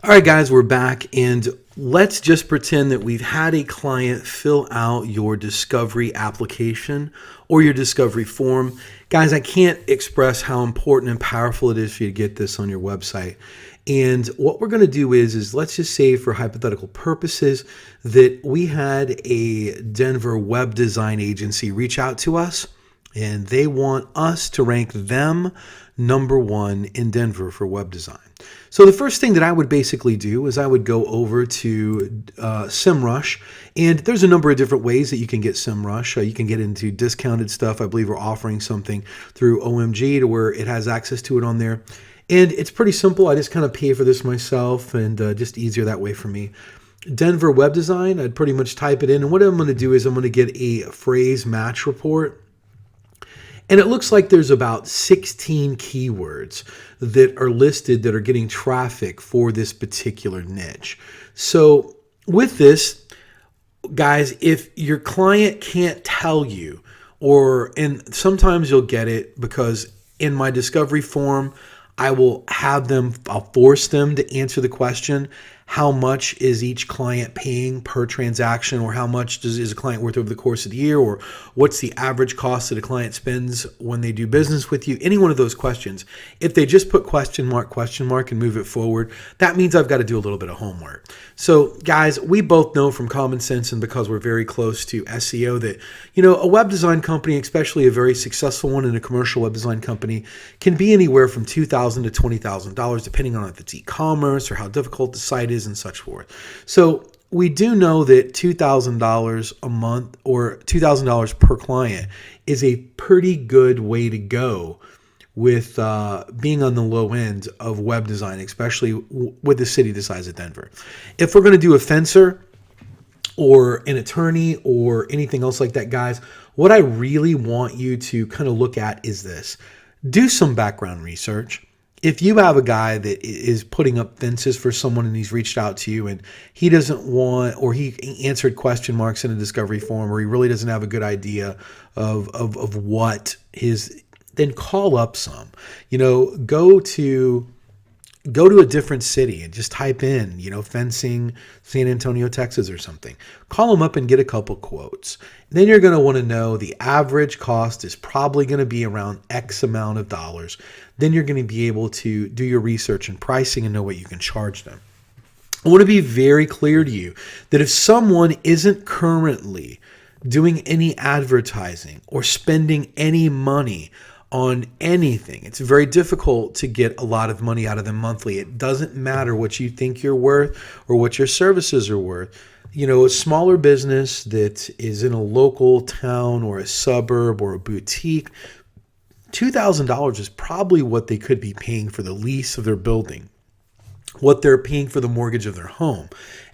All right, guys, we're back, and let's just pretend that we've had a client fill out your discovery application or your discovery form. Guys, I can't express how important and powerful it is for you to get this on your website. And what we're going to do is let's just say, for hypothetical purposes, that we had a Denver web design agency reach out to us, and they want us to rank them number one in Denver for web design. So the first thing that I would basically do is I would go over to SEMrush, and there's a number of different ways that you can get SEMrush. You can get into discounted stuff. I believe we're offering something through OMG to where it has access to it on there. And it's pretty simple. I just kind of pay for this myself, and just easier that way for me. Denver web design, I'd pretty much type it in. And what I'm going to do is I'm going to get a phrase match report. And it looks like there's about 16 keywords that are listed that are getting traffic for this particular niche. So with this, guys, if your client can't tell you, and sometimes you'll get it because in my discovery form, I'll force them to answer the question, how much is each client paying per transaction, or how much is a client worth over the course of the year, or what's the average cost that a client spends when they do business with you? Any one of those questions. If they just put question mark, and move it forward, that means I've got to do a little bit of homework. So guys, we both know from common sense, and because we're very close to SEO, that a web design company, especially a very successful one, and a commercial web design company, can be anywhere from $2,000 to $20,000, depending on if it's e-commerce or how difficult the site is and such forth. So we do know that $2,000 a month or $2,000 per client is a pretty good way to go with being on the low end of web design, especially with a city the size of Denver. If we're going to do a fencer or an attorney or anything else like that, guys, what I really want you to kind of look at is this. Do some background research. If you have a guy that is putting up fences for someone and he's reached out to you and he doesn't want, or he answered question marks in a discovery form, or he really doesn't have a good idea of what his, then call up some. Go to a different city and just type in, fencing, San Antonio, Texas or something. Call them up and get a couple quotes. Then you're going to want to know the average cost is probably going to be around X amount of dollars. Then you're going to be able to do your research and pricing and know what you can charge them. I want to be very clear to you that if someone isn't currently doing any advertising or spending any money on anything, it's very difficult to get a lot of money out of them monthly. It doesn't matter what you think you're worth or what your services are worth. A smaller business that is in a local town or a suburb or a boutique, $2,000 is probably what they could be paying for the lease of their building, what they're paying for the mortgage of their home.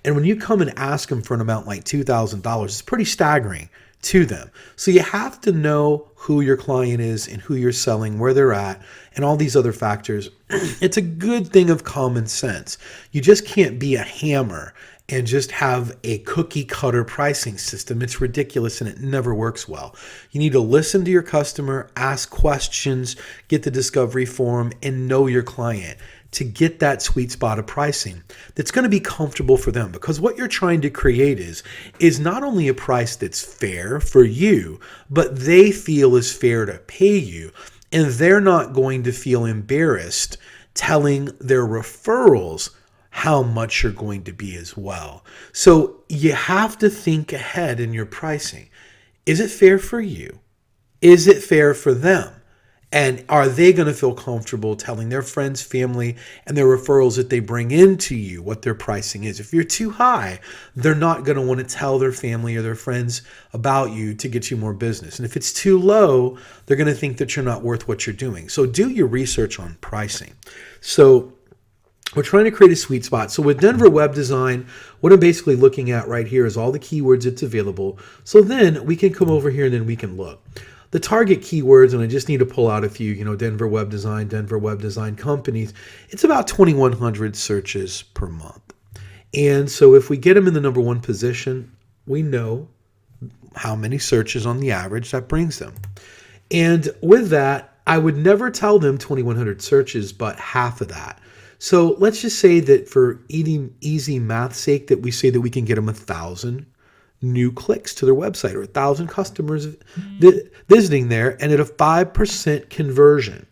And when you come and ask them for an amount like $2,000, it's pretty staggering to them. So you have to know who your client is and who you're selling, where they're at, and all these other factors. It's a good thing of common sense. You just can't be a hammer and just have a cookie cutter pricing system. It's ridiculous and it never works well. You need to listen to your customer, ask questions, get the discovery form, and know your client to get that sweet spot of pricing that's going to be comfortable for them. Because what you're trying to create is not only a price that's fair for you, but they feel is fair to pay you. And they're not going to feel embarrassed telling their referrals how much you're going to be as well. So you have to think ahead in your pricing. Is it fair for you? Is it fair for them? And are they going to feel comfortable telling their friends, family, and their referrals that they bring into you what their pricing is? If you're too high, they're not going to want to tell their family or their friends about you to get you more business. And if it's too low, they're going to think that you're not worth what you're doing. So do your research on pricing. So we're trying to create a sweet spot. So with Denver Web Design, what I'm basically looking at right here is all the keywords that's available. So then we can come over here and then we can look. The target keywords, and I just need to pull out a few, Denver Web Design companies, it's about 2,100 searches per month. And so if we get them in the number one position, we know how many searches on the average that brings them. And with that, I would never tell them 2,100 searches, but half of that. So let's just say that for easy math sake that we say that we can get them 1,000 new clicks to their website or 1,000 customers visiting there, and at a 5% conversion.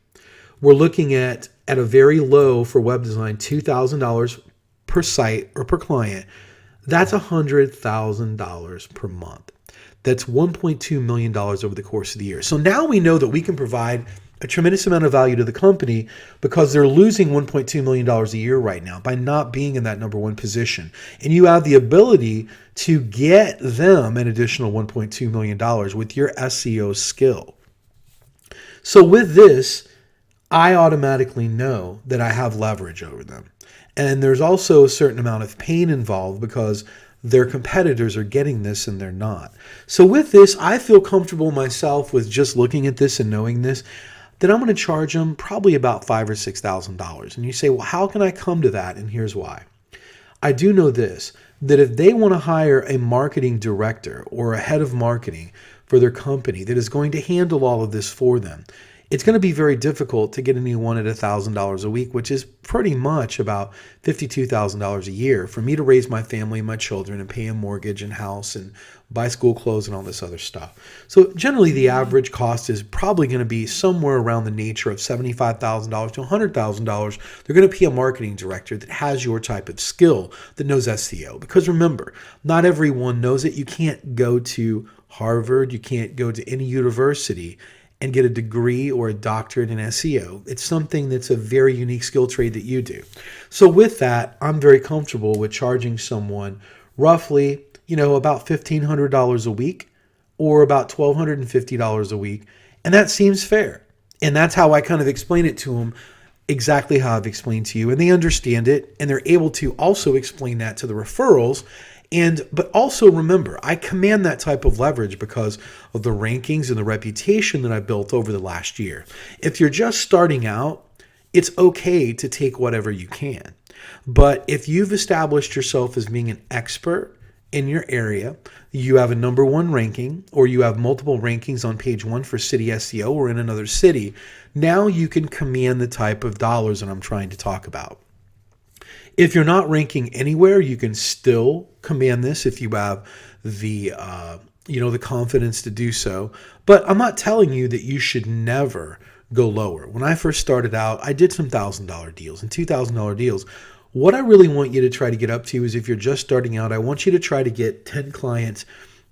We're looking at a very low for web design, $2,000 per site or per client. That's $100,000 per month. That's $1.2 million over the course of the year. So now we know that we can provide a tremendous amount of value to the company because they're losing $1.2 million a year right now by not being in that number one position. And you have the ability to get them an additional $1.2 million with your SEO skill. So with this, I automatically know that I have leverage over them. And there's also a certain amount of pain involved because their competitors are getting this and they're not. So with this, I feel comfortable myself with just looking at this and knowing this, that I'm going to charge them probably about $5,000 or $6,000. And you say, well, how can I come to that? And here's why. I do know this, that if they want to hire a marketing director or a head of marketing for their company that is going to handle all of this for them, it's going to be very difficult to get anyone at $1,000 a week, which is pretty much about $52,000 a year for me to raise my family and my children and pay a mortgage and house and buy school clothes and all this other stuff. So generally the average cost is probably going to be somewhere around the nature of $75,000 to $100,000. They're going to pay a marketing director that has your type of skill, that knows SEO. Because remember, not everyone knows it. You can't go to Harvard, you can't go to any university and get a degree or a doctorate in SEO. It's something that's a very unique skill trade that you do. So with that, I'm very comfortable with charging someone roughly, about $1,500 a week or about $1,250 a week. And that seems fair. And that's how I kind of explain it to them, exactly how I've explained to you. And they understand it, and they're able to also explain that to the referrals. But also remember, I command that type of leverage because of the rankings and the reputation that I built over the last year. If you're just starting out, it's okay to take whatever you can. But if you've established yourself as being an expert in your area, you have a number one ranking, or you have multiple rankings on page one for city SEO or in another city, now you can command the type of dollars that I'm trying to talk about. If you're not ranking anywhere, you can still command this if you have the the confidence to do so. But I'm not telling you that you should never go lower. When I first started out, I did some $1,000 deals and $2,000 deals. What I really want you to try to get up to is, if you're just starting out, I want you to try to get 10 clients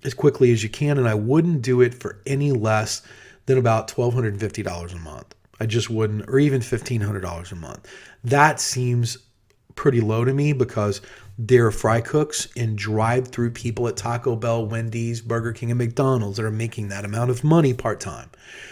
as quickly as you can. And I wouldn't do it for any less than about $1,250 a month. I just wouldn't, or even $1,500 a month. That seems pretty low to me because they're fry cooks and drive-through people at Taco Bell, Wendy's, Burger King, and McDonald's that are making that amount of money part-time.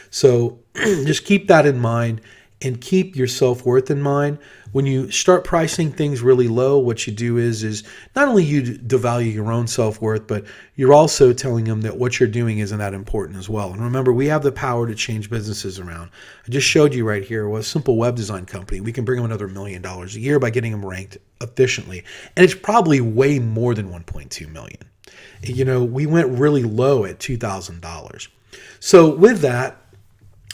So just keep that in mind and keep your self-worth in mind. When you start pricing things really low, what you do is not only you devalue your own self-worth, but you're also telling them that what you're doing isn't that important as well. And remember, we have the power to change businesses around. I just showed you right here a simple web design company. We can bring them another $1 million a year by getting them ranked efficiently. And it's probably way more than $1.2 million. We went really low at $2,000. So with that,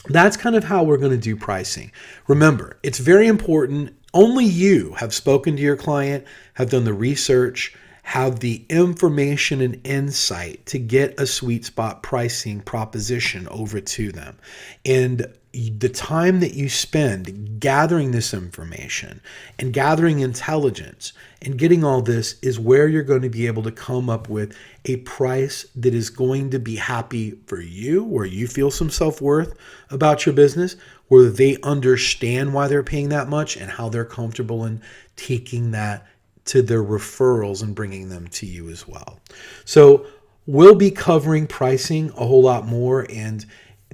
that's kind of how we're going to do pricing. Remember, it's very important. Only you have spoken to your client, have done the research, have the information and insight to get a sweet spot pricing proposition over to them. And the time that you spend gathering this information and gathering intelligence and getting all this is where you're going to be able to come up with a price that is going to be happy for you, where you feel some self-worth about your business, where they understand why they're paying that much and how they're comfortable in taking that to their referrals and bringing them to you as well. So we'll be covering pricing a whole lot more, and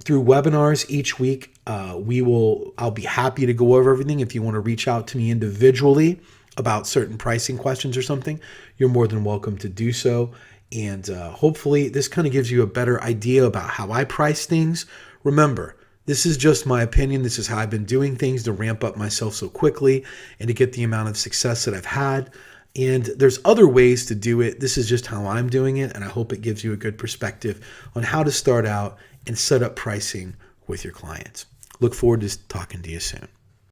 through webinars each week, I'll be happy to go over everything. If you want to reach out to me individually about certain pricing questions or something, you're more than welcome to do so. And hopefully this kind of gives you a better idea about how I price things. Remember, this is just my opinion. This is how I've been doing things to ramp up myself so quickly and to get the amount of success that I've had. And there's other ways to do it. This is just how I'm doing it. And I hope it gives you a good perspective on how to start out and set up pricing with your clients. Look forward to talking to you soon.